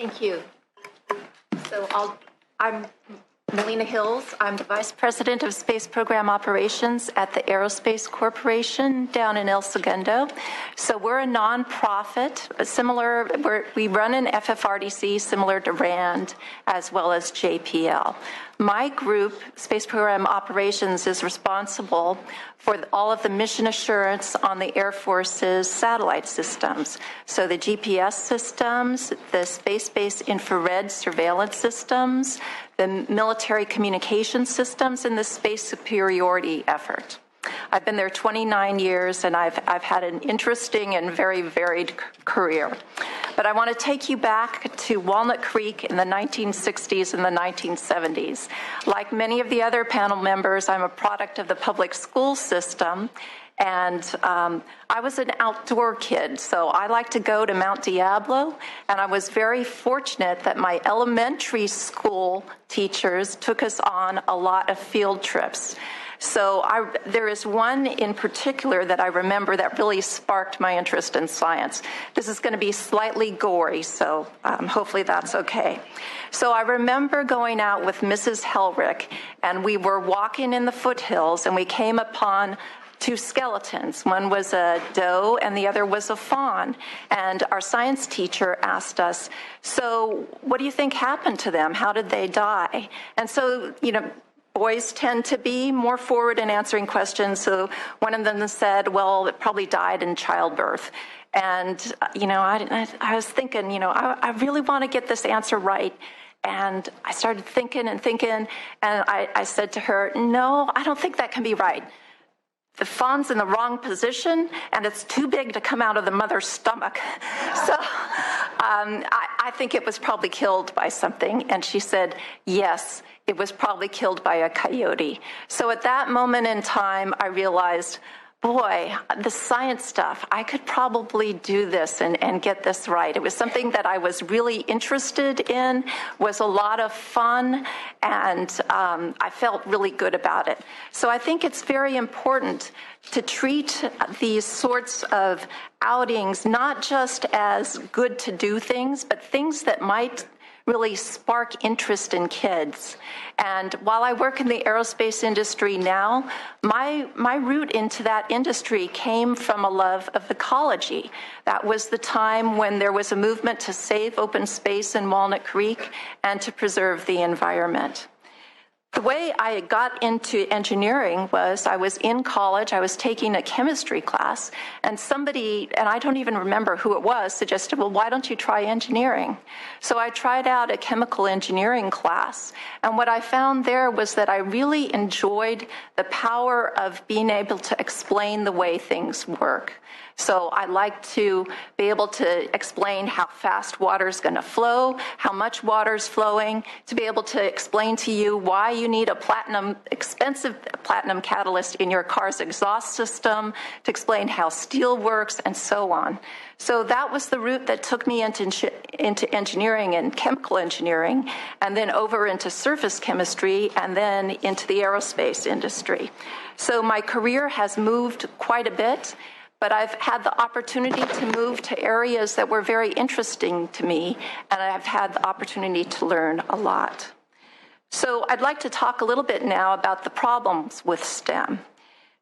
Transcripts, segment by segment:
Thank you. I'm Melina Hills. I'm the Vice President of Space Program Operations at the Aerospace Corporation down in El Segundo. So we're a nonprofit, we run an FFRDC similar to RAND as well as JPL. My group, Space Program Operations, is responsible for all of the mission assurance on the Air Force's satellite systems. So the GPS systems, the space-based infrared surveillance systems, the military communication systems, and the space superiority effort. I've been there 29 years, and I've had an interesting and very varied career. But I want to take you back to Walnut Creek in the 1960s and the 1970s. Like many of the other panel members, I'm a product of the public school system, and I was an outdoor kid, so I like to go to Mount Diablo, and I was very fortunate that my elementary school teachers took us on a lot of field trips. So there is one in particular that I remember that really sparked my interest in science. This is going to be slightly gory, so hopefully that's okay. So I remember going out with Mrs. Helrick, and we were walking in the foothills, and we came upon two skeletons. One was a doe and the other was a fawn. And our science teacher asked us, so what do you think happened to them? How did they die? And so, boys tend to be more forward in answering questions. So one of them said, well, it probably died in childbirth. And, I was thinking, I really want to get this answer right. And I started thinking, and I said to her, no, I don't think that can be right. The fawn's in the wrong position, and it's too big to come out of the mother's stomach. So I think it was probably killed by something. And she said, yes, it was probably killed by a coyote. So at that moment in time, I realized, boy, the science stuff, I could probably do this and get this right. It was something that I was really interested in, was a lot of fun, and I felt really good about it. So I think it's very important to treat these sorts of outings not just as good to do things, but things that might really spark interest in kids. And while I work in the aerospace industry now, my route into that industry came from a love of ecology. That was the time when there was a movement to save open space in Walnut Creek and to preserve the environment. The way I got into engineering was I was in college, I was taking a chemistry class, and somebody, and I don't even remember who it was, suggested, well, why don't you try engineering? So I tried out a chemical engineering class, and what I found there was that I really enjoyed the power of being able to explain the way things work. So I like to be able to explain how fast water is going to flow, how much water is flowing, to be able to explain to you why you need a expensive platinum catalyst in your car's exhaust system, to explain how steel works, and so on. So that was the route that took me into engineering and chemical engineering, and then over into surface chemistry, and then into the aerospace industry. So my career has moved quite a bit, but I've had the opportunity to move to areas that were very interesting to me, and I've had the opportunity to learn a lot. So I'd like to talk a little bit now about the problems with STEM.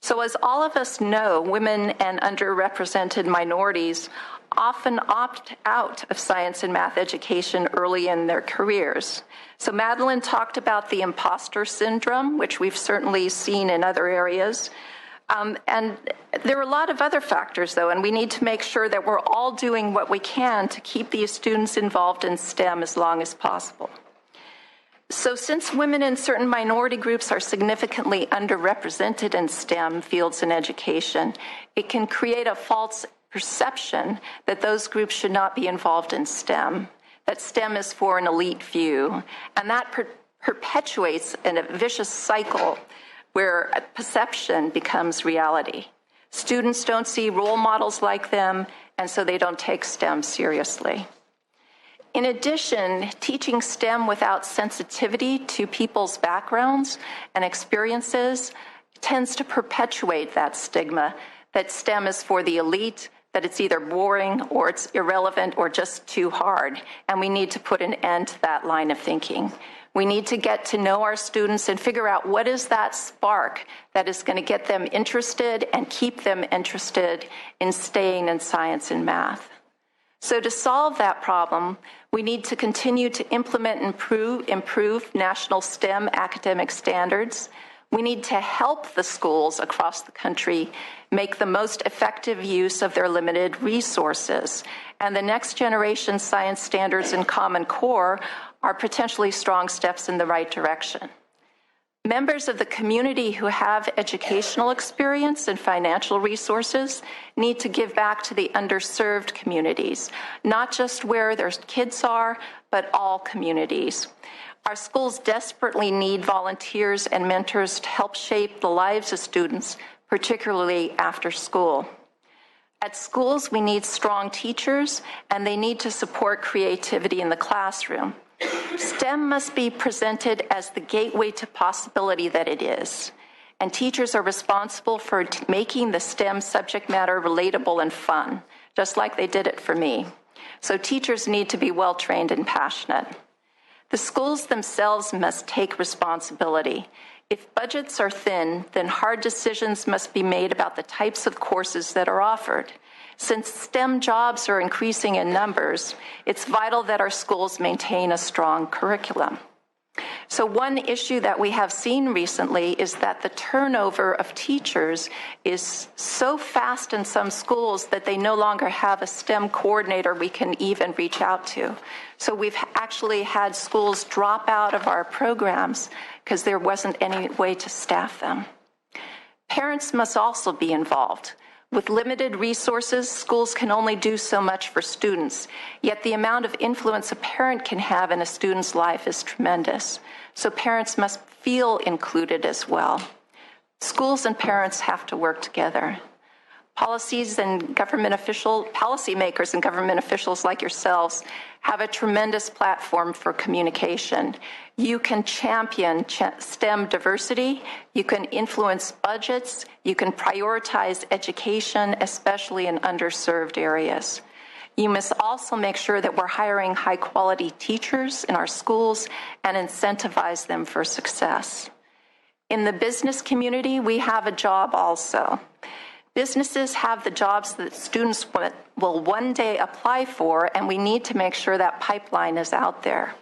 So as all of us know, women and underrepresented minorities often opt out of science and math education early in their careers. So Madeline talked about the imposter syndrome, which we've certainly seen in other areas. And there are a lot of other factors, though, and we need to make sure that we're all doing what we can to keep these students involved in STEM as long as possible. So since women in certain minority groups are significantly underrepresented in STEM fields and education, it can create a false perception that those groups should not be involved in STEM, that STEM is for an elite few, and that perpetuates a vicious cycle where perception becomes reality. Students don't see role models like them, and so they don't take STEM seriously. In addition, teaching STEM without sensitivity to people's backgrounds and experiences tends to perpetuate that stigma that STEM is for the elite, that it's either boring or it's irrelevant or just too hard, and we need to put an end to that line of thinking. We need to get to know our students and figure out what is that spark that is going to get them interested and keep them interested in staying in science and math. So to solve that problem, we need to continue to implement and improve national STEM academic standards. We need to help the schools across the country make the most effective use of their limited resources. And the next generation science standards and Common Core are potentially strong steps in the right direction. Members of the community who have educational experience and financial resources need to give back to the underserved communities, not just where their kids are, but all communities. Our schools desperately need volunteers and mentors to help shape the lives of students, particularly after school. At schools, we need strong teachers, and they need to support creativity in the classroom. STEM must be presented as the gateway to possibility that it is, and teachers are responsible for making the STEM subject matter relatable and fun, just like they did it for me. So teachers need to be well-trained and passionate. The schools themselves must take responsibility. If budgets are thin, then hard decisions must be made about the types of courses that are offered. Since STEM jobs are increasing in numbers, it's vital that our schools maintain a strong curriculum. So one issue that we have seen recently is that the turnover of teachers is so fast in some schools that they no longer have a STEM coordinator we can even reach out to. So we've actually had schools drop out of our programs because there wasn't any way to staff them. Parents must also be involved. With limited resources, schools can only do so much for students, yet the amount of influence a parent can have in a student's life is tremendous. So parents must feel included as well. Schools and parents have to work together. Policymakers and government officials like yourselves have a tremendous platform for communication. You can champion STEM diversity, you can influence budgets, you can prioritize education, especially in underserved areas. You must also make sure that we're hiring high-quality teachers in our schools and incentivize them for success. In the business community, we have a job also. Businesses have the jobs that students will one day apply for, and we need to make sure that pipeline is out there.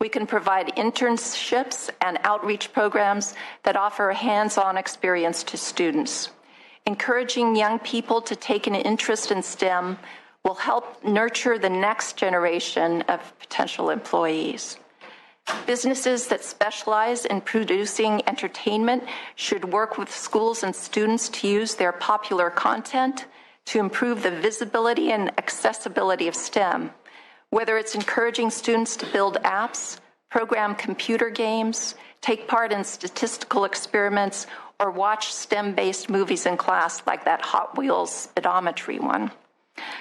We can provide internships and outreach programs that offer hands-on experience to students. Encouraging young people to take an interest in STEM will help nurture the next generation of potential employees. Businesses that specialize in producing entertainment should work with schools and students to use their popular content to improve the visibility and accessibility of STEM, whether it's encouraging students to build apps, program computer games, take part in statistical experiments, or watch STEM-based movies in class like that Hot Wheels speedometry one.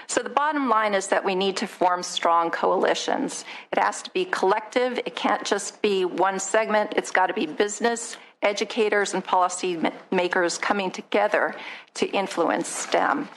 So the bottom line is that we need to form strong coalitions. It has to be collective. It can't just be one segment. It's got to be business, educators, and policy makers coming together to influence STEM.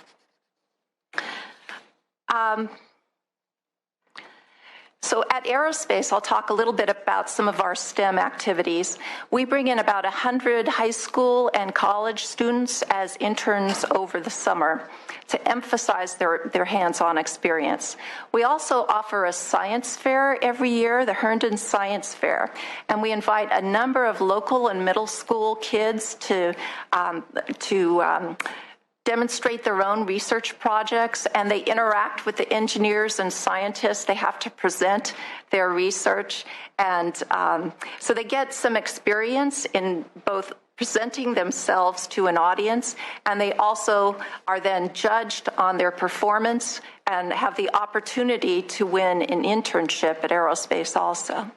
So at Aerospace, I'll talk a little bit about some of our STEM activities. We bring in about 100 high school and college students as interns over the summer to emphasize their hands-on experience. We also offer a science fair every year, the Herndon Science Fair, and we invite a number of local and middle school kids to demonstrate their own research projects, and they interact with the engineers and scientists. They have to present their research, and so they get some experience in both presenting themselves to an audience, and they also are then judged on their performance and have the opportunity to win an internship at Aerospace also.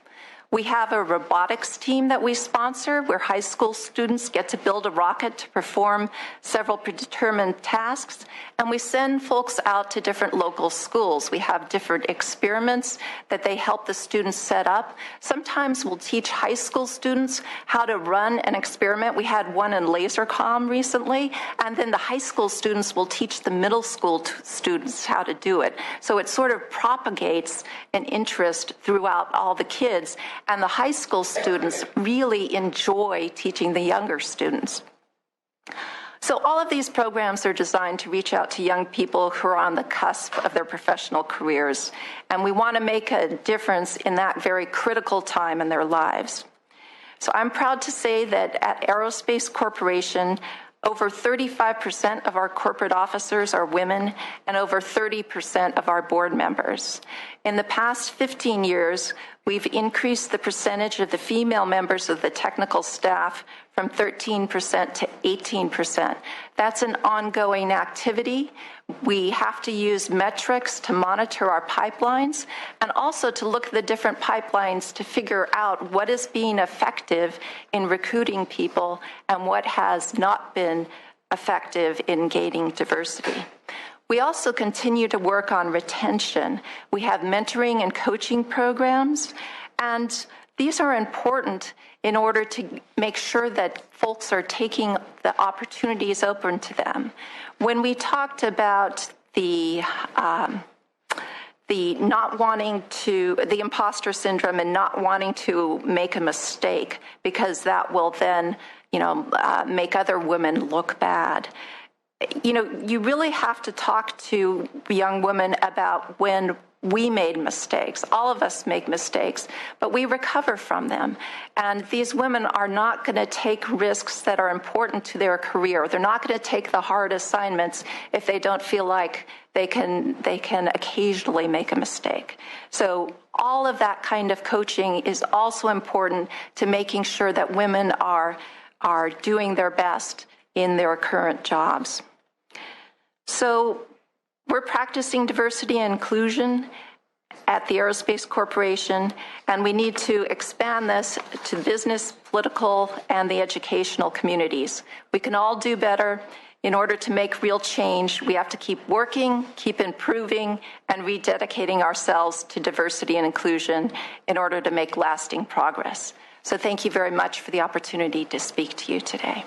We have a robotics team that we sponsor where high school students get to build a rocket to perform several predetermined tasks, and we send folks out to different local schools. We have different experiments that they help the students set up. Sometimes we'll teach high school students how to run an experiment. We had one in laser comm recently, and then the high school students will teach the middle school students how to do it. So it sort of propagates an interest throughout all the kids, and the high school students really enjoy teaching the younger students. So all of these programs are designed to reach out to young people who are on the cusp of their professional careers, and we want to make a difference in that very critical time in their lives. So I'm proud to say that at Aerospace Corporation, over 35% of our corporate officers are women, and over 30% of our board members. In the past 15 years, we've increased the percentage of the female members of the technical staff from 13% to 18%. That's an ongoing activity. We have to use metrics to monitor our pipelines and also to look at the different pipelines to figure out what is being effective in recruiting people and what has not been effective in gaining diversity. We also continue to work on retention. We have mentoring and coaching programs, and these are important in order to make sure that folks are taking the opportunities open to them. When we talked about the not wanting to, the imposter syndrome and not wanting to make a mistake because that will then, make other women look bad. You really have to talk to young women about when we made mistakes. All of us make mistakes, but we recover from them. And these women are not going to take risks that are important to their career. They're not going to take the hard assignments if they don't feel like they can occasionally make a mistake. So all of that kind of coaching is also important to making sure that women are doing their best in their current jobs. So we're practicing diversity and inclusion at the Aerospace Corporation, and we need to expand this to business, political, and the educational communities. We can all do better. In order to make real change, we have to keep working, keep improving, and rededicating ourselves to diversity and inclusion in order to make lasting progress. So thank you very much for the opportunity to speak to you today.